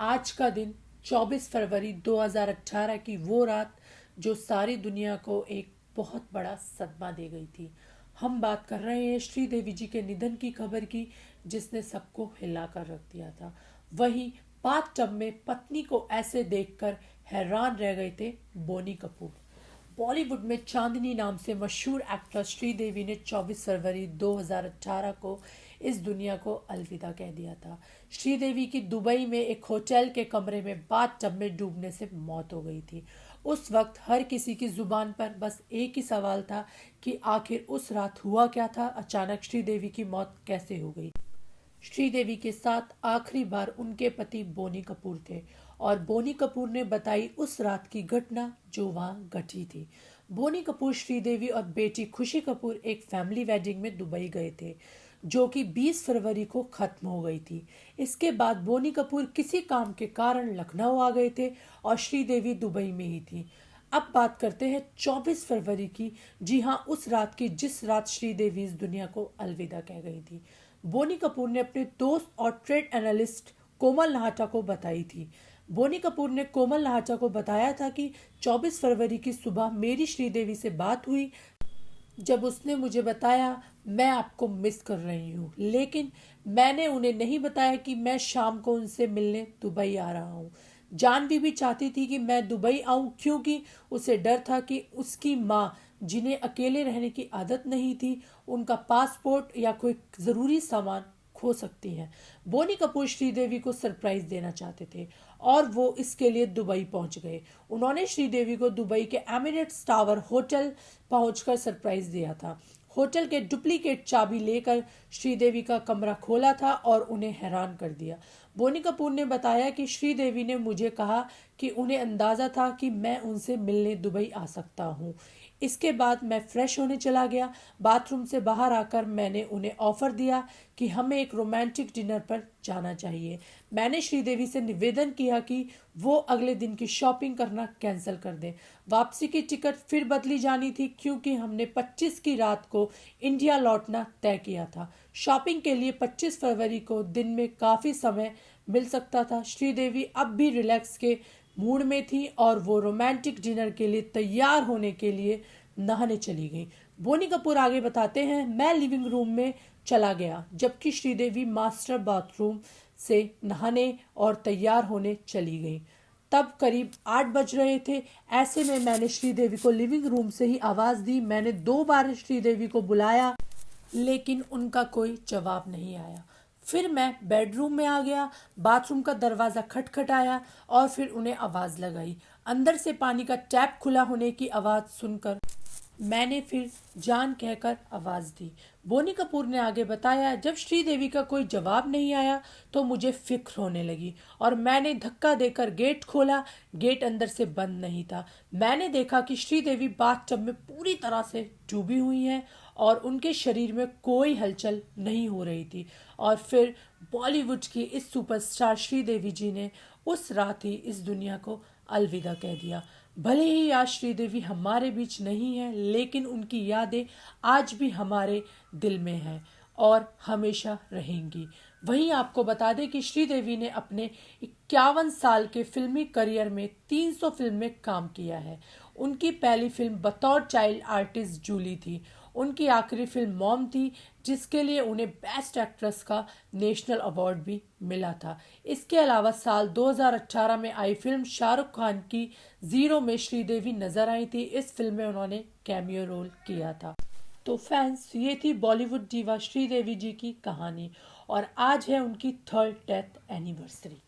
आज का दिन 24 फरवरी 2018 की वो रात जो सारी दुनिया को एक बहुत बड़ा सदमा दे गई थी। हम बात कर रहे हैं श्रीदेवी जी के निधन की खबर की, जिसने सबको हिला कर रख दिया था। वहीं बाथ टब में पत्नी को ऐसे देखकर हैरान रह गए थे बोनी कपूर। बॉलीवुड में चांदनी नाम से मशहूर एक्ट्रेस श्रीदेवी ने 24 फरवरी 2018 को इस दुनिया को अलविदा कह दिया था। श्रीदेवी की दुबई में एक होटल के कमरे में बाथ टब में डूबने से मौत हो गई थी। उस वक्त हर किसी की जुबान पर बस एक ही सवाल था कि आखिर उस रात हुआ क्या था, अचानक श्रीदेवी की मौत कैसे हो गई। श्रीदेवी के साथ आखिरी बार उनके पति बोनी कपूर थे और बोनी कपूर ने बताई उस रात की घटना जो वहां घटी थी। बोनी कपूर, श्रीदेवी और बेटी खुशी कपूर एक फैमिली वेडिंग में दुबई गए थे, जो कि 20 फरवरी को खत्म हो गई थी। इसके बाद बोनी कपूर किसी काम के कारण लखनऊ आ गए थे और श्रीदेवी दुबई में ही थी। अब बात करते हैं 24 फरवरी की। जी हाँ, उस रात की जिस रात श्रीदेवी इस दुनिया को अलविदा कह गई थी। बोनी कपूर ने अपने दोस्त और ट्रेड एनालिस्ट कोमल नहाटा को बताई थी। बोनी कपूर ने कोमल नहाटा को बताया था कि 24 फरवरी की सुबह मेरी श्रीदेवी से बात हुई, जब उसने मुझे बताया मैं आपको मिस कर रही हूँ, लेकिन मैंने उन्हें नहीं बताया कि मैं शाम को उनसे मिलने दुबई आ रहा हूँ। जानवी भी चाहती थी कि मैं दुबई आऊं, क्योंकि उसे डर था कि उसकी माँ, जिन्हें अकेले रहने की आदत नहीं थी, उनका पासपोर्ट या कोई ज़रूरी सामान खो सकती हैं। बोनी कपूर श्रीदेवी को सरप्राइज देना चाहते थे और वो इसके लिए दुबई पहुंच गए। उन्होंने श्रीदेवी को दुबई के एमिरेट्स टावर होटल पहुंचकर सरप्राइज दिया था। होटल के डुप्लीकेट चाबी लेकर श्रीदेवी का कमरा खोला था और उन्हें हैरान कर दिया। बोनी कपूर ने बताया कि श्रीदेवी ने मुझे कहा कि उन्हें अंदाज़ा था कि मैं उनसे मिलने दुबई आ सकता हूँ। इसके बाद मैं फ्रेश होने चला गया। बाथरूम से बाहर आकर मैंने उन्हें ऑफर दिया कि हमें एक रोमांटिक डिनर पर जाना चाहिए। मैंने श्रीदेवी से निवेदन किया कि वो अगले दिन की शॉपिंग करना कैंसिल कर दें। वापसी की टिकट फिर बदली जानी थी, क्योंकि हमने 25 की रात को इंडिया लौटना तय किया था। शॉपिंग के लिए 25 फरवरी को दिन में काफ़ी समय मिल सकता था। श्रीदेवी अब भी रिलैक्स के मूड में थी और वो रोमांटिक डिनर के लिए तैयार होने के लिए नहाने चली गई। बोनी कपूर आगे बताते हैं, मैं लिविंग रूम में चला गया, जबकि श्रीदेवी मास्टर बाथरूम से नहाने और तैयार होने चली गई। तब करीब 8 बज रहे थे। ऐसे में मैंने श्रीदेवी को लिविंग रूम से ही आवाज़ दी। मैंने 2 बार श्रीदेवी को बुलाया, लेकिन उनका कोई जवाब नहीं आया। फिर मैं बेडरूम में आ गया, बाथरूम का दरवाज़ा खटखटाया और फिर उन्हें आवाज़ लगाई। अंदर से पानी का टैप खुला होने की आवाज़ सुनकर मैंने फिर जान कहकर आवाज़ दी। बोनी कपूर ने आगे बताया, जब श्रीदेवी का कोई जवाब नहीं आया तो मुझे फिक्र होने लगी और मैंने धक्का देकर गेट खोला। गेट अंदर से बंद नहीं था। मैंने देखा कि श्रीदेवी बाथटब में पूरी तरह से डूबी हुई हैं और उनके शरीर में कोई हलचल नहीं हो रही थी। और फिर बॉलीवुड की इस सुपरस्टार श्रीदेवी जी ने उस रात ही इस दुनिया को अलविदा कह दिया। भले ही आज श्रीदेवी हमारे बीच नहीं है, लेकिन उनकी यादें आज भी हमारे दिल में हैं और हमेशा रहेंगी। वहीं आपको बता दें कि श्रीदेवी ने अपने 51 साल के फिल्मी करियर में 300 फिल्म में काम किया है। उनकी पहली फिल्म बतौर चाइल्ड आर्टिस्ट जूली थी। उनकी आखिरी फिल्म मॉम थी, जिसके लिए उन्हें बेस्ट एक्ट्रेस का नेशनल अवार्ड भी मिला था। इसके अलावा साल 2018 में आई फिल्म शाहरुख खान की जीरो में श्रीदेवी नजर आई थी। इस फिल्म में उन्होंने कैमियो रोल किया था। तो फैंस, ये थी बॉलीवुड दीवा श्रीदेवी जी की कहानी और आज है उनकी 3rd डेथ एनिवर्सरी।